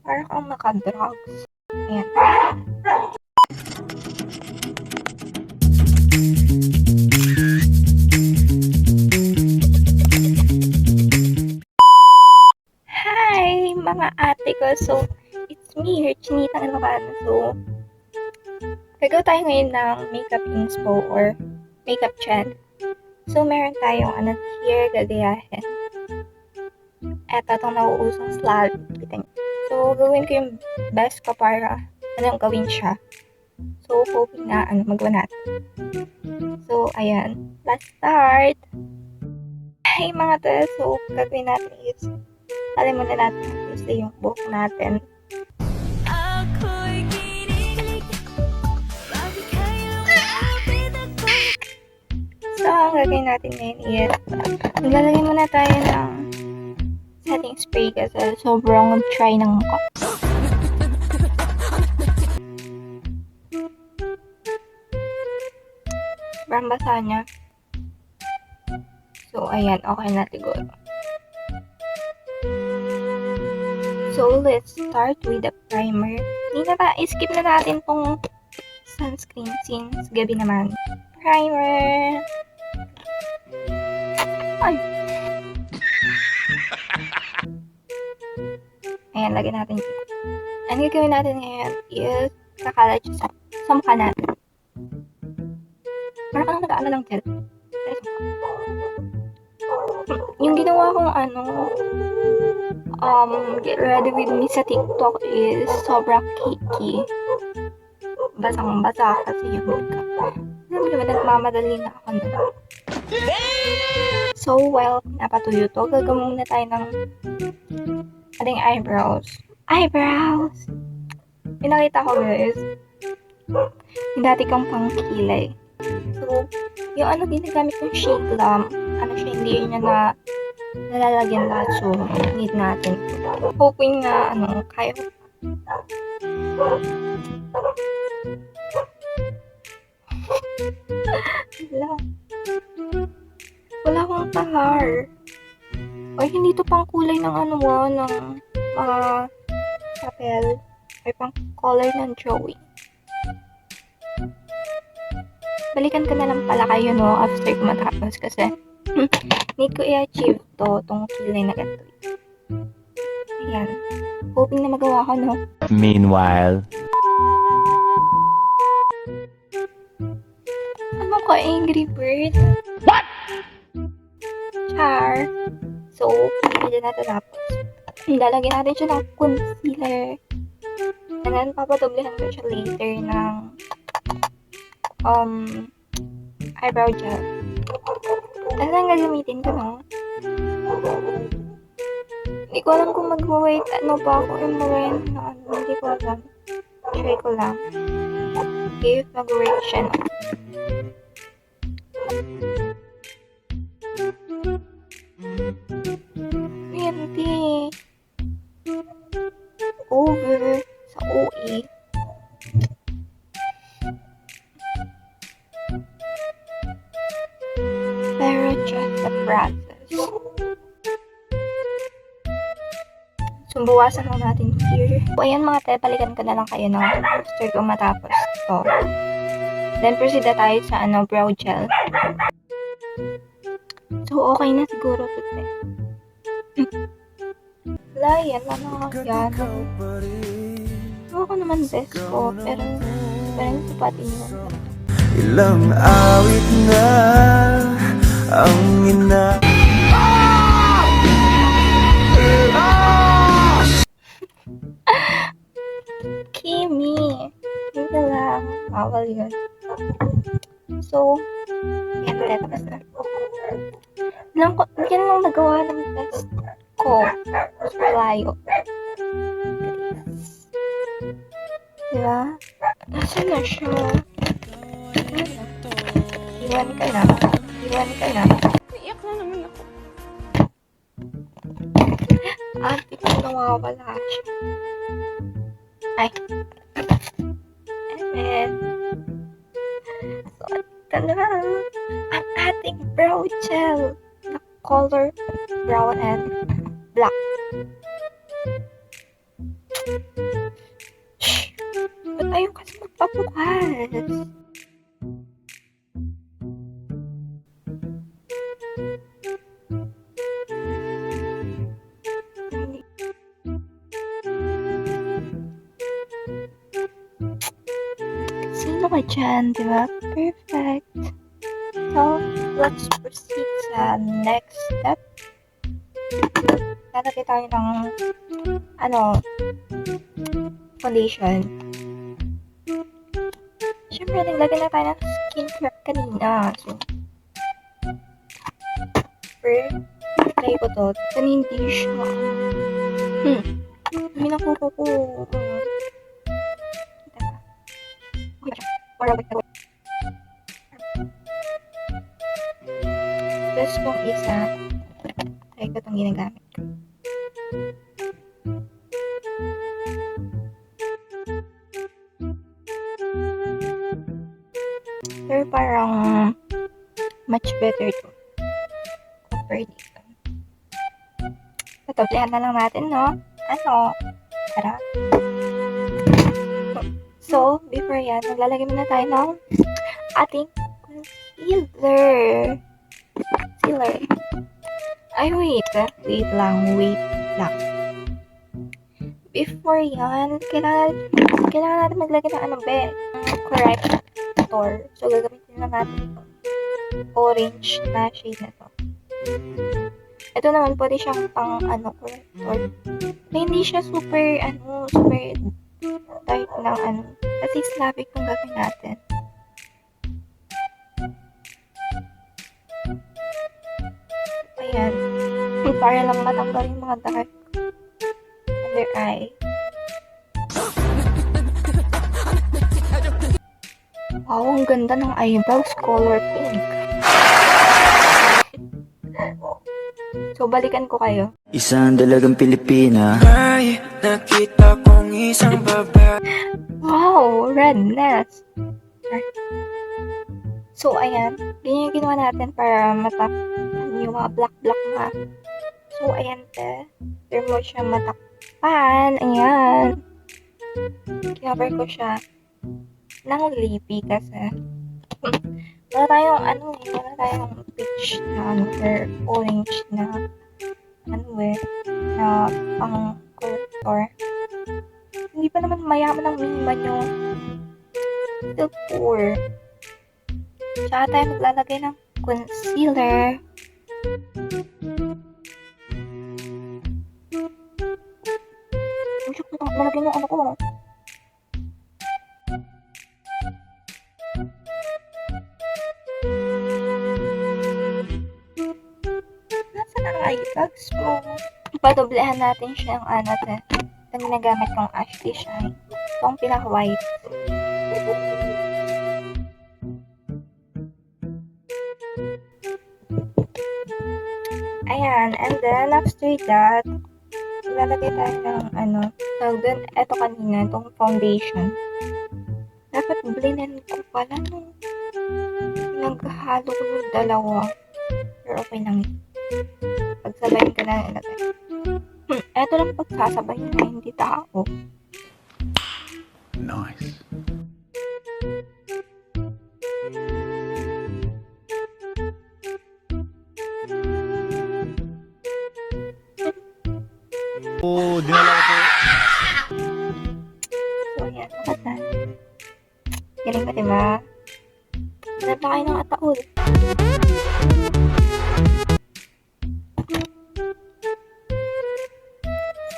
Para kang naka-drugs. Ayan. Hi, mga ate ko. So, it's me, your Chinita Ilocano. So, gagawa tayo ngayon ng makeup inspo or makeup trend. So, meron tayong here, gagayahin. Eto, itong nauusong slab. So, gawin ko yung best ko para gawin siya. So, hoping na magawa natin. So, ayan. Let's start! Hey mga te, so gagawin natin is alam muna natin gusto yung buhok natin. So, ang gagawin natin ngayon is maglalagay muna tayo ng setting spray kasi sobrang dry ng mukha. Sobrang basa niya. So, ayan. Okay na siguro. So, let's start with the primer. Skip na natin tong sunscreen since gabi naman. Primer! Ay! Ayan, lagyan natin dito. Ang gagawin natin ngayon is kakalat siya sa mukha natin. Parang nag-ano ng gel. Yung ginawa kong get ready with me sa TikTok is sobrang kiki. Basang-basa kasi yung makeup. Alam mo naman, nagmamadali na ako na. So, while pinapatuyo to, gagawin muna tayo ng ating eyebrows. Eyebrows! Pinakita ko guys, yung dati kong pangkilay. So, yung ginagamit kong shake lamp, hindi niya na nalalagyan lahat. So, need natin. Hoping na, kaya ko. Wala akong tahar. Ay, hindi to pang kulay ng ng papel. Ay, pang color ng drawing. Balikan ko na lang pala kayo, after ko matapos kasi need ko i-achieve tong kilay na ganito. Ayan. Hoping na magawa ko, Meanwhile. Ano ko, Angry Bird? What? Char. So, hindi natin tapos. Lalagyan natin siya ng concealer. And then, papadoblehan ko siya later ng eyebrow gel. Ano lang gagamitin ko, Hindi ko alam kung mag-wait. Ba ako yung magayin na Hindi ko alam. Try ko lang. Okay, mag-wait siya, Hindi. Over sa OE. Pero just the process. So, buwasan lang natin here. So, ayan mga te, balikan ko na lang kayo after ko matapos to. Then, proceed na tayo sa brow gel. So, okay na siguro to te. Wala, yan. Yan. Ako naman best ko, pero parang sapatin yun. Ilang awit na ang Kimi! Hindi lang. Bawal yun. So, yan. Tapos na. Yan lang nagawa ng best ko. Mas malayo. Diba? Nasaan na siya? Iwan ka na. Iyak na naman ako. Di ko nawawala siya. Ay. And so, ito na. Ang ating brow gel. Na color brown and black. Shh! Ba't ayaw kasi magpabukas? Sino ka dyan, di ba? Perfect. So, let's proceed sa next step. Lalagay tayo ng, foundation. Siyempre, naglagay na tayo ng skincare kanina. So, first, try ko to. Kanina hindi siya. May nakuha ko. Okay ba siya? Or wait. Tapos kung isa, try ko itong ginagamit ko. Pero parang much better to compare dito. Patoblehan na lang natin, no? Tara. So, before yan, maglalagay muna tayo ng ating concealer. Ay, wait lang. Before yan, kailangan natin maglagay ng corrector. So, gagamitin na natin ito. Orange na shade na to. Ito naman pwede siyang pang corrector. Na hindi siya super dark ng kasi slavic kung gagawin natin. Ayan. Para lang matanggal yung mga dark under eye. Wow, ang ganda ng eyebrows, color pink. So, balikan ko kayo. Isang dalagang Pilipina. Ay, nakita kong isang babae. Wow, redness. So, ayan. Ganyan yung ginawa natin para matakpan yung mga black na. So, ayan te. Pero mo siya matakpan. Ayan. Kinabar ko siya ng lippy kasi. Wala tayong peach na or orange na na pang corrector. Hindi pa naman mayaman ng miniman yung still poor. Tsaka tayo maglalagay ng concealer. Malagay yung ko. Nasaan ang eyebags mo? Padoblehan natin siya ng Itong ginagamit kong Ashley Shine. Itong pinaka-white. Ayan, and then after that, ilalagay tayo ng tawag dun, eto kanina, itong foundation. Dapat blenden ko pala nung naghahalo ko yung dalawa. Pero okay lang yun. Pagsabayin ka na ilagay. Eto lang pagsasabayin na hindi tao. Nice. Oh, dinala ko po. So, ayan. Makatan. Galing ba, diba? Hanap na kayo ng ataol.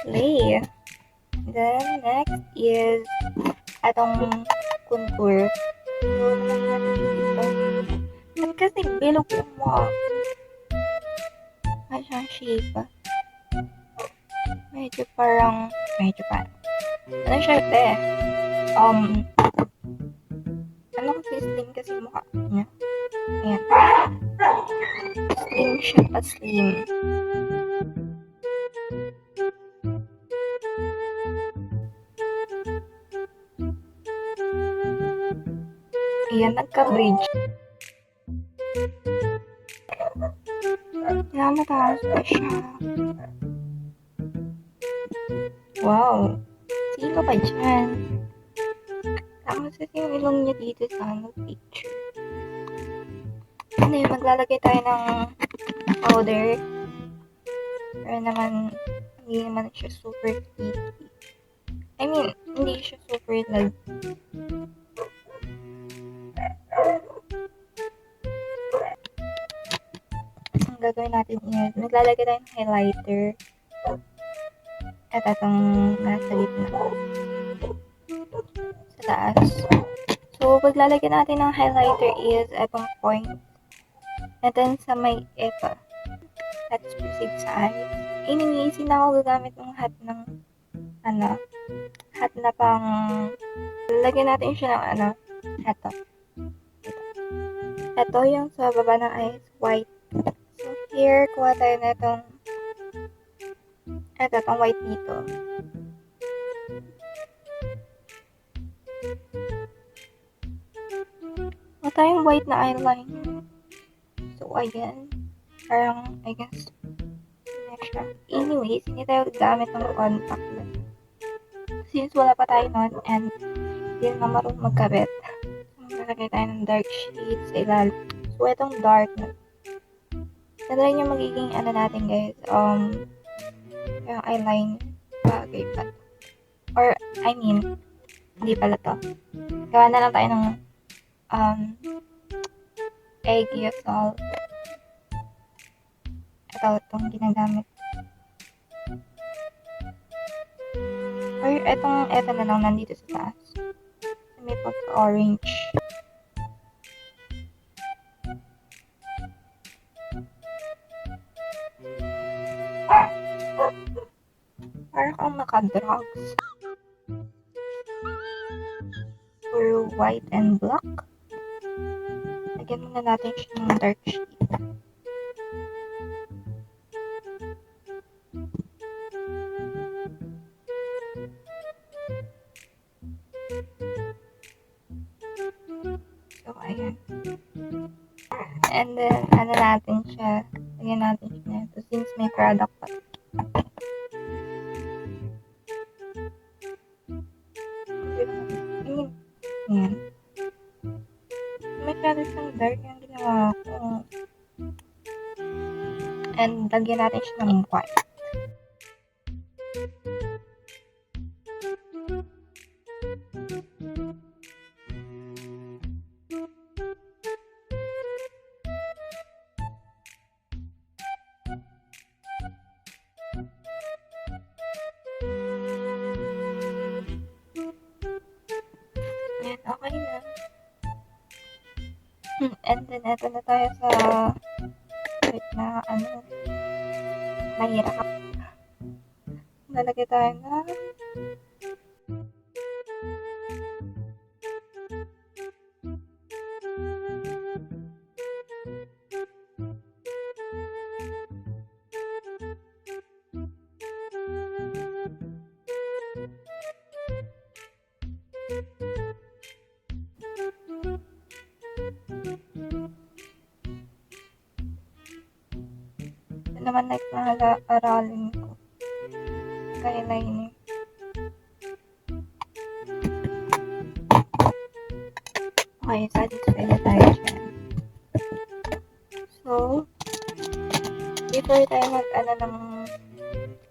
Slay. Then, next is atong contour. So, naman natin dito. Ba't kasi bilog yung mukha? Ay, siyang shape ba? Medyo parang, ano siya ito kasi slim kasi mukha niya. Ayan. Slim siya pa slim. Ayan, nagka-bridge. Kaya mataas pa siya. Wow. Sino ba dyan? Tapos kasi yung ilong niya dito sa picture. Ano yun, maglalagay tayo ng powder. Pero naman, hindi naman siya super sticky. I mean, hindi siya super lag. Ang gagawin natin is, maglalagay tayo ng highlighter. At itong nasa gitna. Sa taas. So, paglalagyan natin ng highlighter is itong point. And then sa may ito. Let's proceed sa eyes. Iniisip na ako gagamit ng hat ng hat na pang lagyan natin siya ng eto. Ito yung sa baba ng eyes, white. So, here, kuha tayo na itong white dito. Kuha tayong white na eyeliner. So, ayan. Parang, I guess, siya. Anyways, hindi tayo gamit ng contact lens. Since wala pa tayo nun, and hindi naman marunong magkabit, maglalagay tayo ng dark shades sa ilalim. So, itong dark na. Ito lang yung magiging natin guys, yung eyeliner. Bagay pa. Or, I mean, hindi pala to. Gawa na lang tayo ng, egg yolk. Itong ginagamit. Or eto na lang nandito sa taas. May pagka-orange. Parang kang naka-drugs. Or white and black. Lagyan muna natin siya ng dark shade. So, ayan. And then, natin siya. Lagyan natin siya nito since may product pa. Ayan. Masyado siyang dark yung ginawa ko. And, lagyan natin siya ng white. Ayan, okay na. And then, eto na tayo sa wait na, mahirap. Lalagay tayo na ito naman like aralin ko. Eyeliner. Okay, satisfied na tayo dyan. So, before tayo ng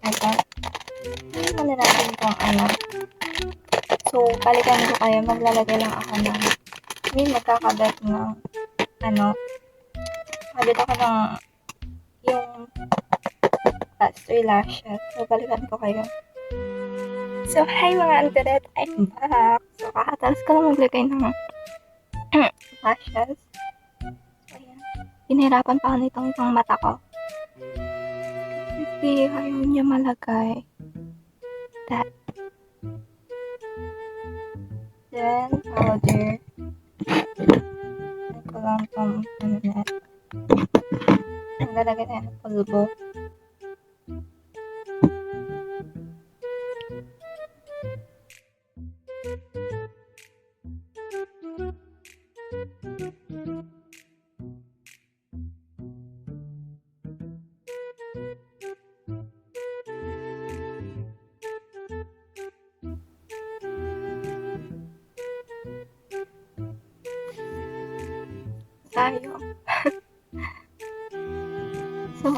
ito, muna natin itong So, balikan ko kayo, maglalagay lang ako ng, magkakabit ng, kabit ako ng, yung plaster lashes. So, balikan ko kayo. So, hi mga Antoinette, I'm back. So, kakatapos ko lang maglagay ng lashes. So, ayan. Pinahirapan pa ako nitong mata ko. Kasi ayaw niya malagay. That. Then, powder. Ito lang itong net. Naglalagay tayo ng pulbo.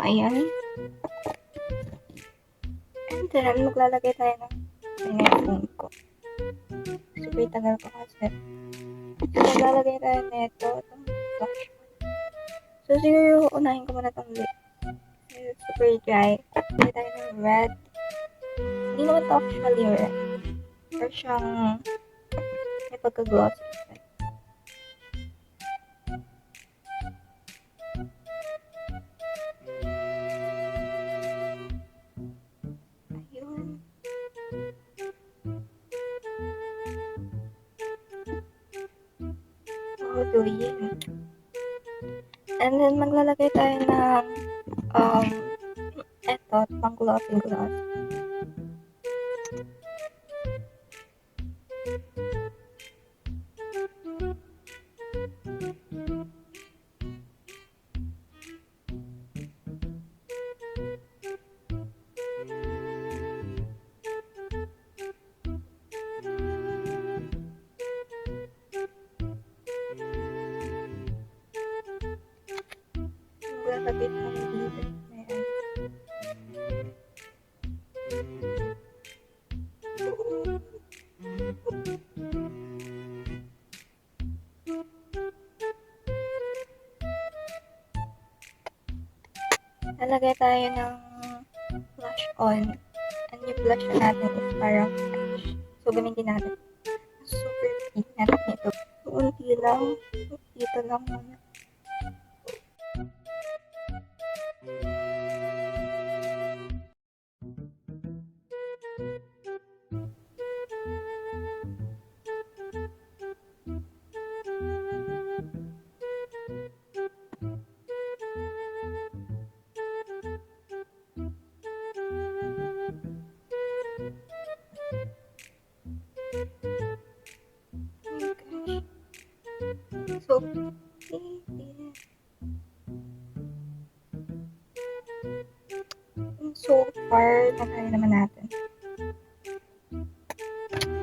ayan. And then, maglalagay tayo ng phone ko. Super tagal ko kasi. So, maglalagay tayo nito. Itong flash. So, siguro, unahin ko muna itong lip. Kasi super dry. Lagay tayo ng red. Hindi naman ito actually red. Or siyang may pagka-glossy. Ayun. Yun. And then, maglalagay tayo ng eto, pang glossy gloss. Maglalagay tayo dito. Ayan. Lalagay tayo ng blush on. And yung blush na natin is parang fresh. So, gamitin natin. Super pink natin ito. So, unti lang. Dito lang muna. So, so far, nakaya naman natin.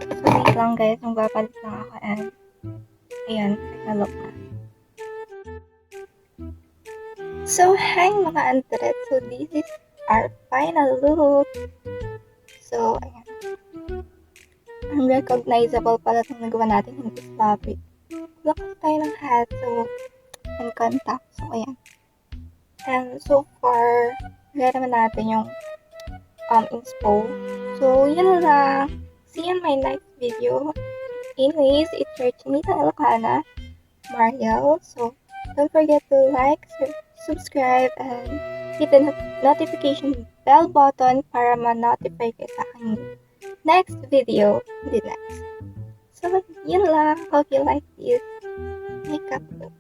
So, wait lang guys, magpapalit lang ako and ayan, nag-look na. So, hi mga Andret. So, this is our final look. So, ayan. Unrecognizable pala itong nagawa natin, hindi sloppy. Wala kasi tayo ng hat, so, and contact. So, ayan. And so far, nagaya naman natin yung inspo. So, yun lang. See you in my next video. Anyways, it's your Chinita Ilocana, Mariel. So, don't forget to like, subscribe, and hit the notification bell button para ma-notify kayo sa aking next video. The next. So, yun lang. Hope you like this makeup look.